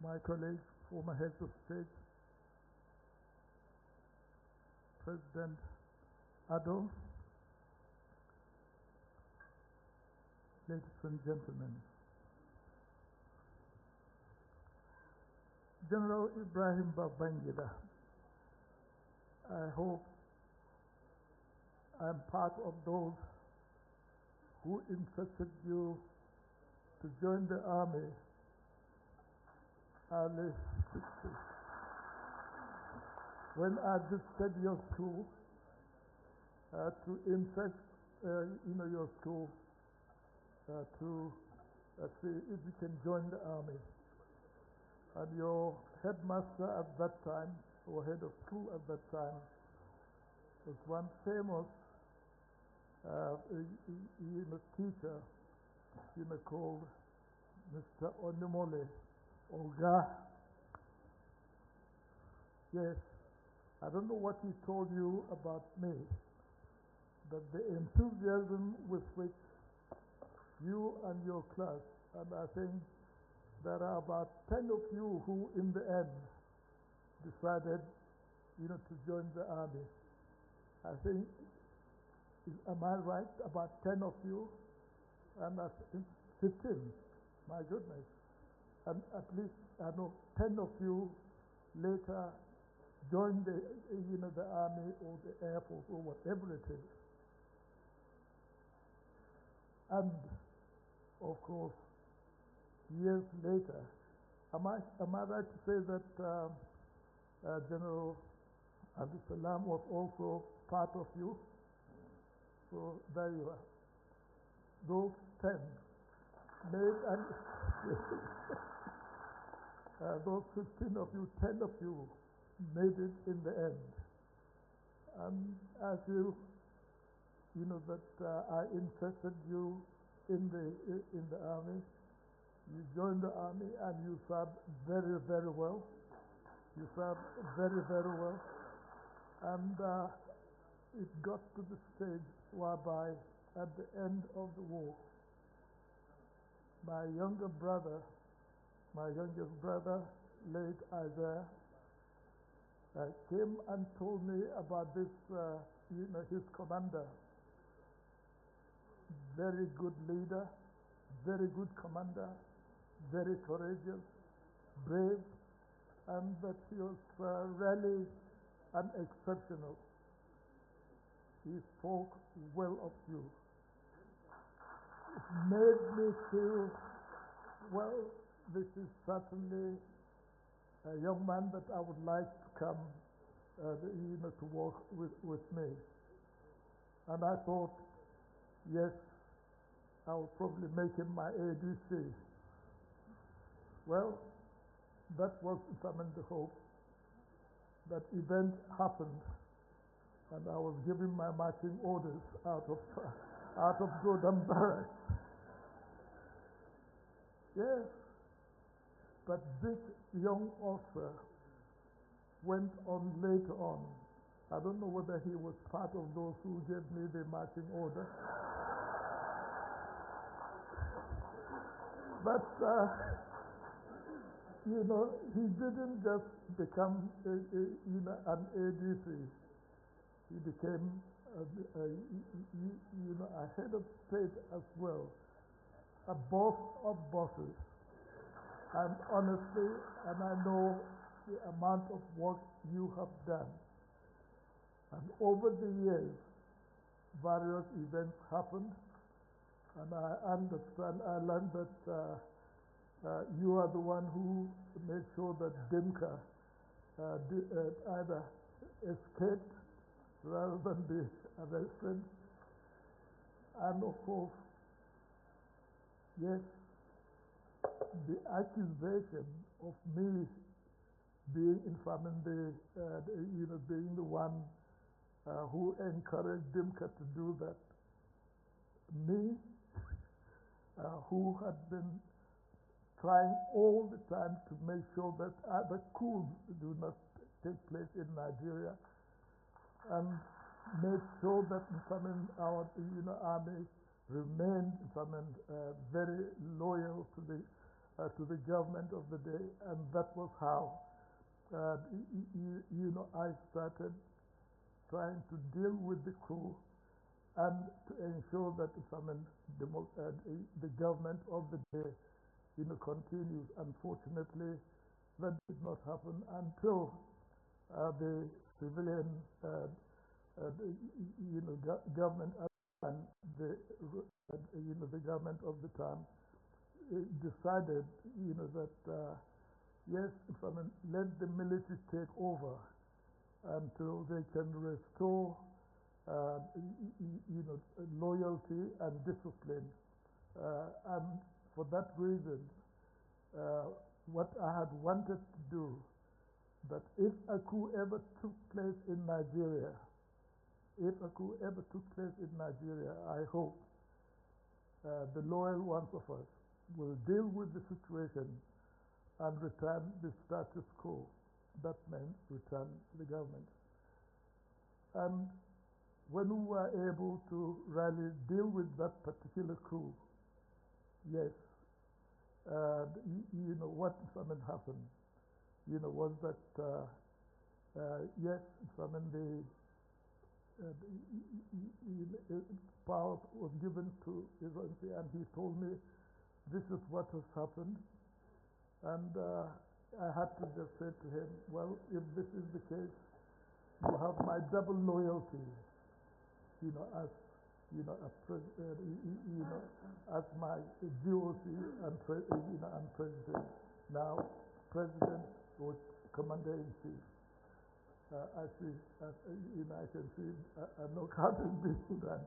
my colleagues, former heads of state, President Addo, ladies and gentlemen, General Ibrahim Babangida, I hope I'm part of those who interested you to join the army early 60s. When I visited your school, to interest your school to see if you can join the army. And your headmaster at that time, or head of school at that time, was one famous teacher, called Mr. Onimole Oga. Yes, I don't know what he told you about me, but the enthusiasm with which you and your class, and I think there are about 10 of you who in the end decided, to join the army. I think, am I right? About 10 of you, and I think 15, my goodness. And at least, I know 10 of you later joined the army or the air force or whatever it is. And, of course, years later, am I right to say that General Abdulsalami was also part of you? So there you are. Those 10 made, and those 15 of you, 10 of you made it in the end. And as you know that I interested you in the army. You joined the army and you served very, very well. You served very, very well. And it got to the stage whereby at the end of the war, my youngest brother, late Isaiah, came and told me about this, his commander, very good leader, very good commander, very courageous, brave, and that he was really unexceptional. He spoke well of you. It made me feel, well, this is certainly a young man that I would like to come, to work with me. And I thought, yes, I will probably make him my ADC. Well, that was the hope. That event happened, and I was given my marching orders out of Gowon barracks. Yes, but this young officer went on later on. I don't know whether he was part of those who gave me the marching order. But, he didn't just become an ADC. He became, a head of state as well, a boss of bosses. And honestly, and I know the amount of work you have done. And over the years, various events happened, and I understand, I learned that you are the one who made sure that Dimka either escaped rather than be arrested. And of course, yes, the accusation of me being being the one who encouraged Dimka to do that. Me, who had been trying all the time to make sure that other coups do not take place in Nigeria, and made sure that our army remained very loyal to the to the government of the day, and that was how I started trying to deal with the coup and to ensure that the government of the day continues. Unfortunately, that did not happen until the civilian government and the government of the time decided that yes, let the military take over until they can restore loyalty and discipline. And for that reason, what I had wanted to do, that if a coup ever took place in Nigeria, I hope the loyal ones of us will deal with the situation and return the status quo. That meant return the government. And when we were able to really deal with that particular coup, yes, what happened, was that yes, the power was given to Iranzi, and he told me this is what has happened, and I had to just say to him, well, if this is the case, you have my double loyalty, as as my GOC and president. Now, president or commander-in-chief. I see, I can see, I know how to do that.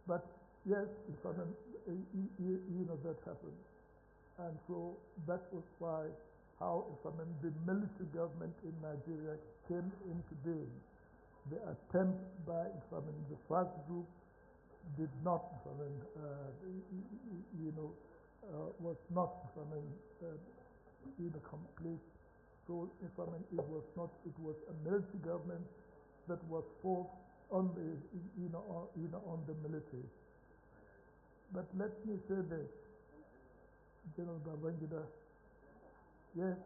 But yes, that happened. And so that was why, how the military government in Nigeria came into being. The attempt by the first group did not, was not, complete. So, it was not. It was a military government that was fought on the, on the military. But let me say this, General Babangida. Yes,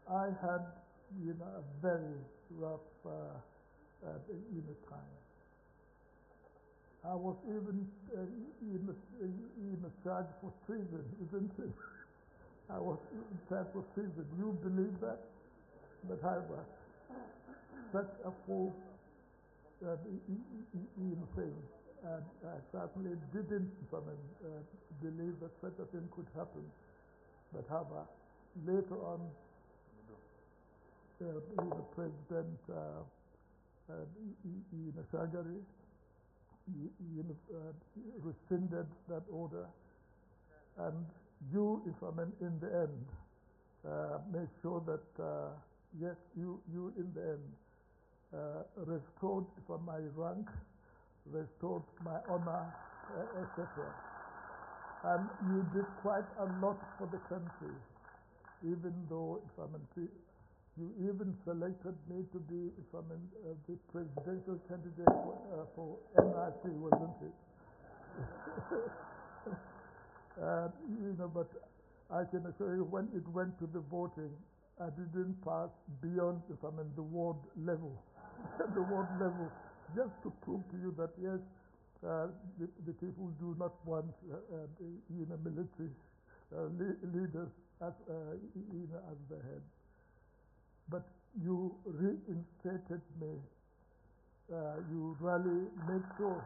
I had, a very rough, time. I was even, charged for treason, isn't it? I was charged for treason. You believe that? But however, such a false thing, I certainly didn't believe that such a thing could happen. But however, later on, President Shagari rescinded that order, and you, in the end, made sure that yes, you in the end restored my rank, restored my honor, etc. And you did quite a lot for the country, even though you even selected me to be the presidential candidate for NRC, wasn't it? But I can assure you, when it went to the voting, I didn't pass beyond the ward level, the ward level, just to prove to you that yes, the people do not want military leaders as as the head. But you reinstated me. You really made sure,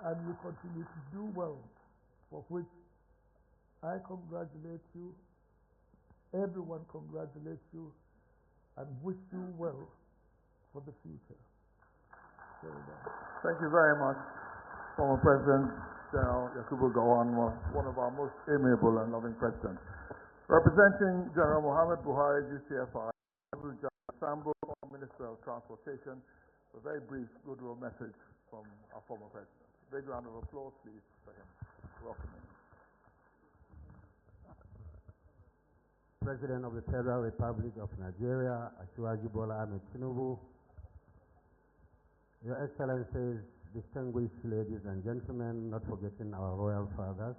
and you continue to do well, for which I congratulate you. Everyone congratulates you and wish you well for the future. Thank you very much. Former President General Yakubu Gowon was one of our most amiable and loving presidents. Representing General Muhammad Buhari, GCFI, Sambo, Minister of Transportation, a very brief Goodwill message from our former president. Big round of applause, please, for him. Welcome him. President of the Federal Republic of Nigeria, Asiwaju Bola Ahmed Tinubu, Your Excellencies, distinguished ladies and gentlemen, not forgetting our royal fathers,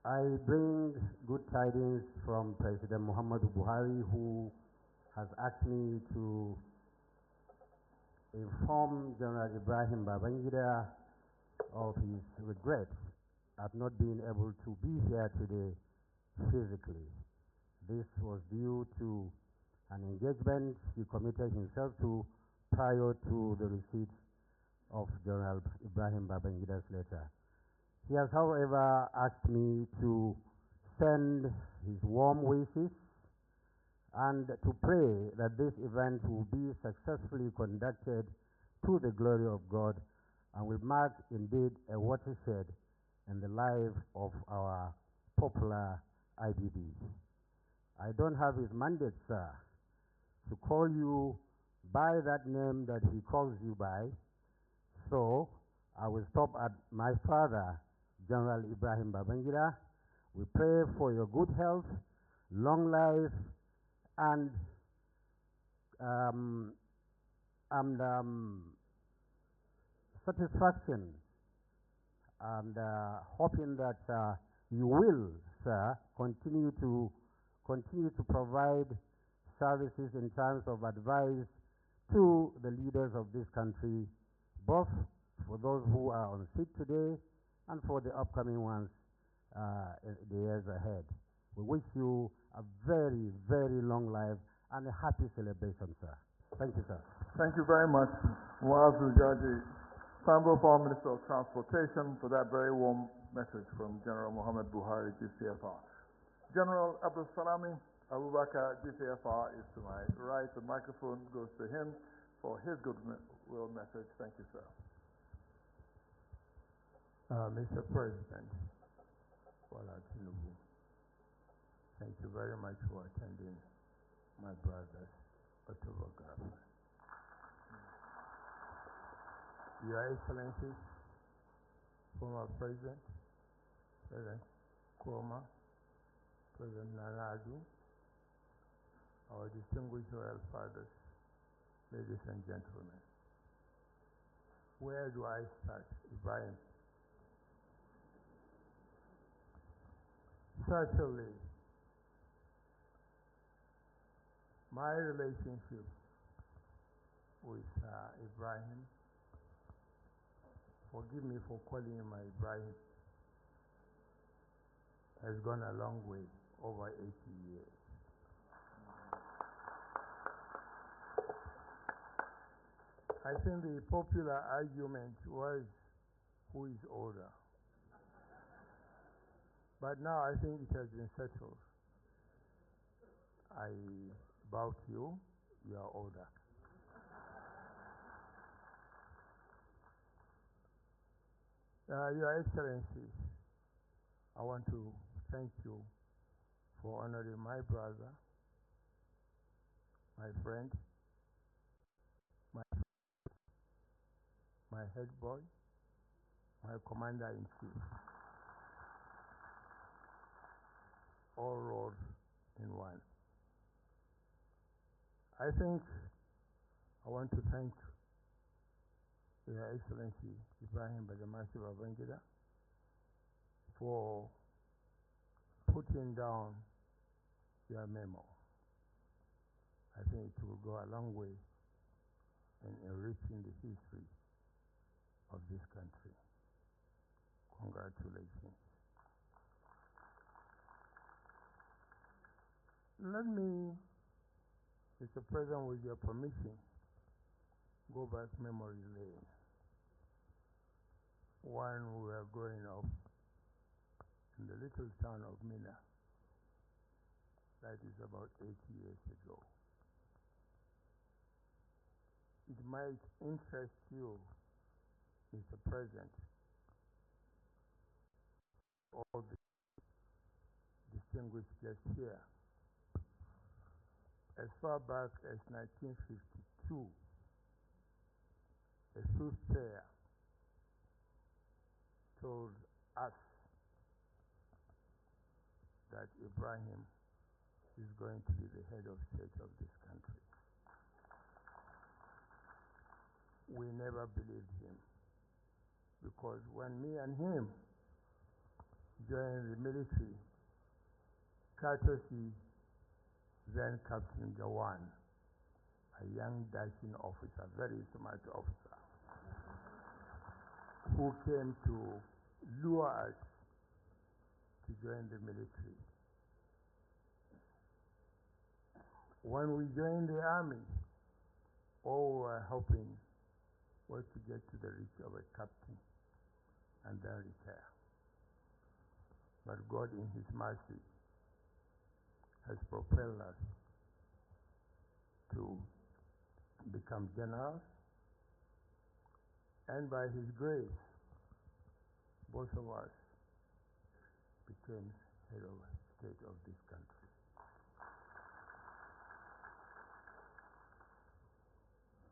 I bring good tidings from President Muhammadu Buhari, who has asked me to inform General Ibrahim Babangida of his regrets at not being able to be here today physically. This was due to an engagement he committed himself to prior to the receipt of General Ibrahim Babangida's letter. He has, however, asked me to send his warm wishes and to pray that this event will be successfully conducted to the glory of God and will mark indeed a watershed in the life of our popular IBB. I don't have his mandate, sir, to call you by that name that he calls you by, so I will stop at my father, General Ibrahim Babangida. We pray for your good health, long life, and satisfaction, and hoping that you will, sir, continue to provide services in terms of advice to the leaders of this country, both for those who are on seat today and for the upcoming ones in the years ahead. We wish you a very, very long life and a happy celebration, sir. Thank you, sir. Thank you very much, Muazu Jaji Sambo, former Minister of Transportation, for that very warm message from General Muhammad Buhari, GCFR. General Abdulsalami Abubakar, GCFR, is to my right. The microphone goes to him for his goodwill message. Thank you, sir. Mr. President, thank you very much for attending my brother's autobiography. Your Excellencies, former President, President Kurma, President Nanadu, our distinguished royal fathers, ladies and gentlemen. Where do I start, Ibrahim? Certainly, my relationship with Ibrahim, forgive me for calling him my Ibrahim, has gone a long way, over 80 years. I think the popular argument was who is older. But now I think it has been settled. I bow to you, you are older. Your Excellencies, I want to thank you for honoring my brother, my friend, my head boy, my commander-in-chief, all rolled in one. I think I want to thank Your Excellency Ibrahim Badamasi Babangida for putting down your memo. I think it will go a long way in enriching the history of this country. Congratulations. Let me, Mr. President, with your permission, go back memory lane. When we were growing up in the little town of Mina, that is about 80 years ago. It might interest you, Mr. President, all the distinguished guests here. As far back as 1952, a soothsayer told us that Ibrahim is going to be the head of state of this country. We never believed him, because when me and him join the military, courtesy then Captain Gowon, a young dashing officer, very smart officer, who came to lure us to join the military. When we joined the army, all we were hoping was to get to the reach of a captain and then retire. But God in His mercy has propelled us to become generals, and by His grace, both of us became head of state of this country.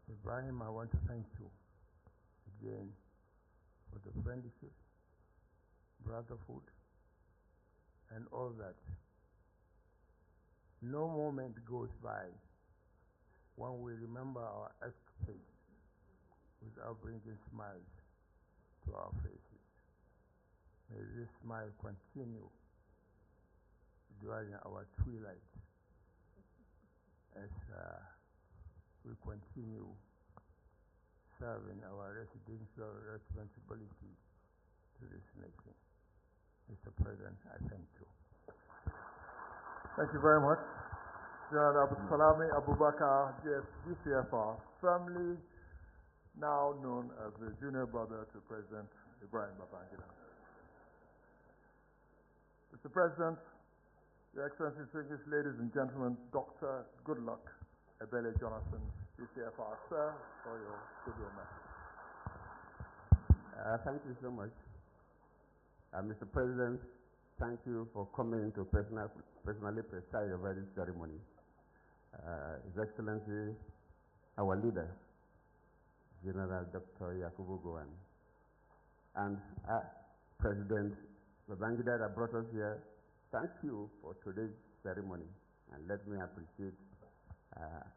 Ibrahim, I want to thank you again for the friendship, brotherhood, and all that. No moment goes by when we remember our escapades without bringing smiles to our faces. May this smile continue during our twilight as we continue serving our residential responsibility to this nation. Mr. President, I thank you. Thank you very much. General Abdulsalami Abubakar, GCFR, firmly now known as the junior brother to President Ibrahim Babangida. Mr. President, Your Excellency, distinguished ladies and gentlemen, Dr. Goodluck Ebele Jonathan, GCFR, sir, for your goodwill message. Thank you so much. Mr. President, thank you for coming to personally preside over this ceremony. His Excellency, our leader, General Dr. Yakubu Gowon, and President Babangida that brought us here, thank you for today's ceremony. And let me appreciate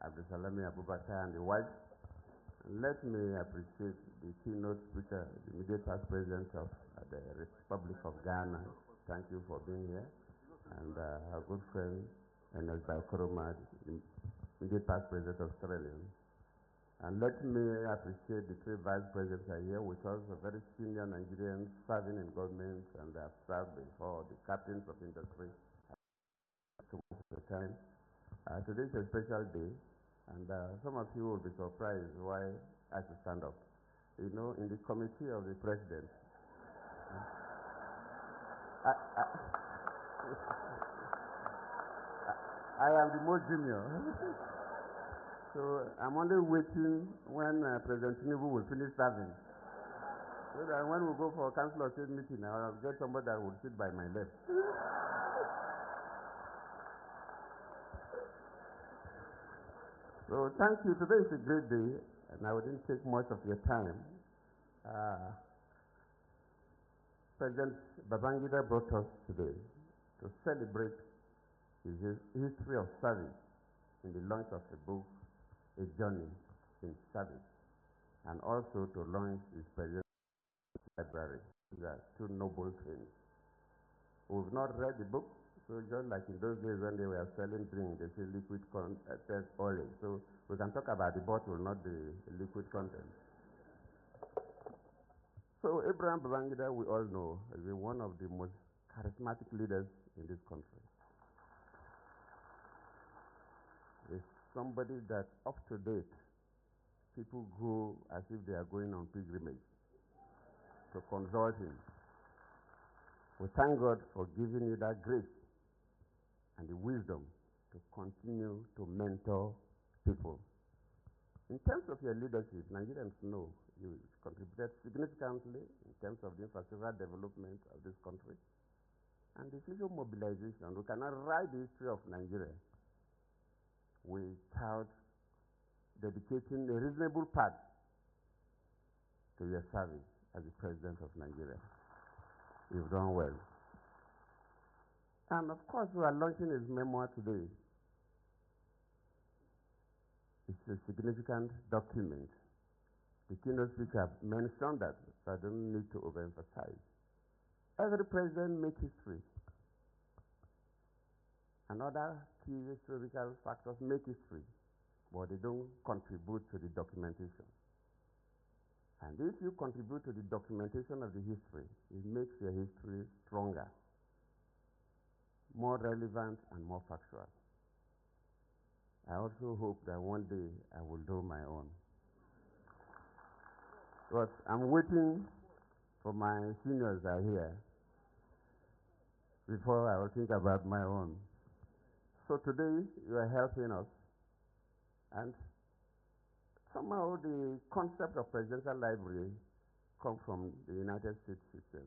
Abdulsalami Abubakar and the wife. And let me appreciate the keynote speaker, the immediate past president of the Republic of Ghana. Thank you for being here. And our good friend, Ernest Baikoroma, the immediate past president of Australia. And let me appreciate the three vice presidents are here with us, a very senior Nigerians serving in government and they have served before, the captains of industry. So much of the time. Today is a special day, and some of you will be surprised why I should stand up. You know, in the committee of the president, I am the most junior. So I'm only waiting when President Tinubu will finish serving. So that when we go for a council of state meeting, I'll get somebody that will sit by my left. So thank you. Today is a great day, and I wouldn't take much of your time. President Babangida brought us today to celebrate his history of service in the launch of the book, A Journey in Service, and also to launch his presidential library. These are two noble things. We've not read the book, so just like in those days when they were selling drink, they say liquid content oil. So we can talk about the bottle, not the liquid content. So Ibrahim Babangida, we all know, is one of the most charismatic leaders in this country. Is somebody that up to date, people go as if they are going on pilgrimage to consult him. We thank God for giving you that grace and the wisdom to continue to mentor people. In terms of your leadership, Nigerians know you contributed significantly in terms of the infrastructural development of this country and the social mobilization. We cannot write the history of Nigeria without dedicating a reasonable part to your service as the President of Nigeria. You've done well. And of course, we are launching his memoir today. It's a significant document. The keynote speaker mentioned that, so I don't need to overemphasize. Every president makes history. And other key historical factors make history, but they don't contribute to the documentation. And if you contribute to the documentation of the history, it makes your history stronger, more relevant, and more factual. I also hope that one day I will do my own. But I'm waiting for my seniors are here before I will think about my own. So today you are helping us, and somehow the concept of presidential library comes from the United States system.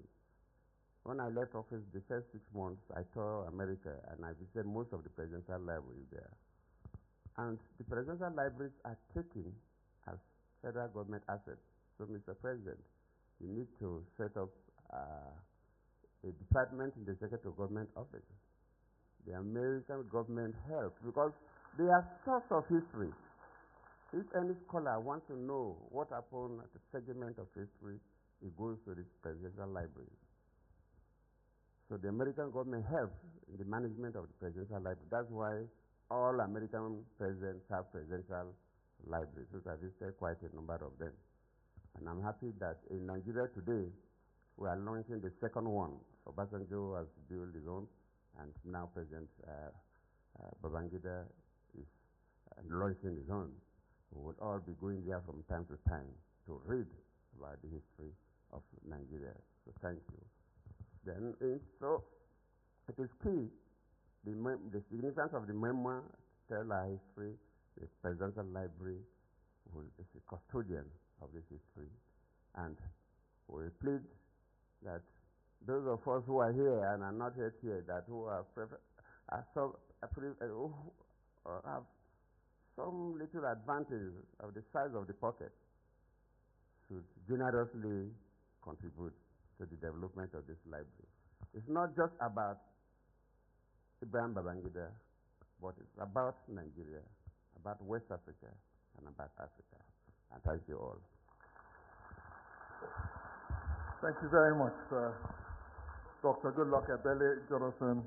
When I left office, the first 6 months, I toured America and I visited most of the presidential libraries there. And the presidential libraries are taken as federal government assets. So, Mr. President, you need to set up a department in the Secretary of Government Office. The American government helps because they are source of history. If any scholar wants to know what happened at a segment of history, he goes to the presidential library. So the American government helps in the management of the presidential library. That's why all American presidents have presidential libraries. So I visited quite a number of them. And I'm happy that in Nigeria today, we are launching the second one. Obasanjo has built his own, and now President Babangida is launching his own. We will all be going there from time to time to read about the history of Nigeria. So thank you. Then, so it is key, the significance of the memoir, tell our history. The presidential library is a custodian of this history, and we plead that those of us who are here and are not yet here, that who are have some little advantage of the size of the pocket, should generously contribute to the development of this library. It's not just about Ibrahim Babangida, but it's about Nigeria, about West Africa, and about Africa. And thank you all. Thank you very much, Dr. Goodluck Ebele Jonathan.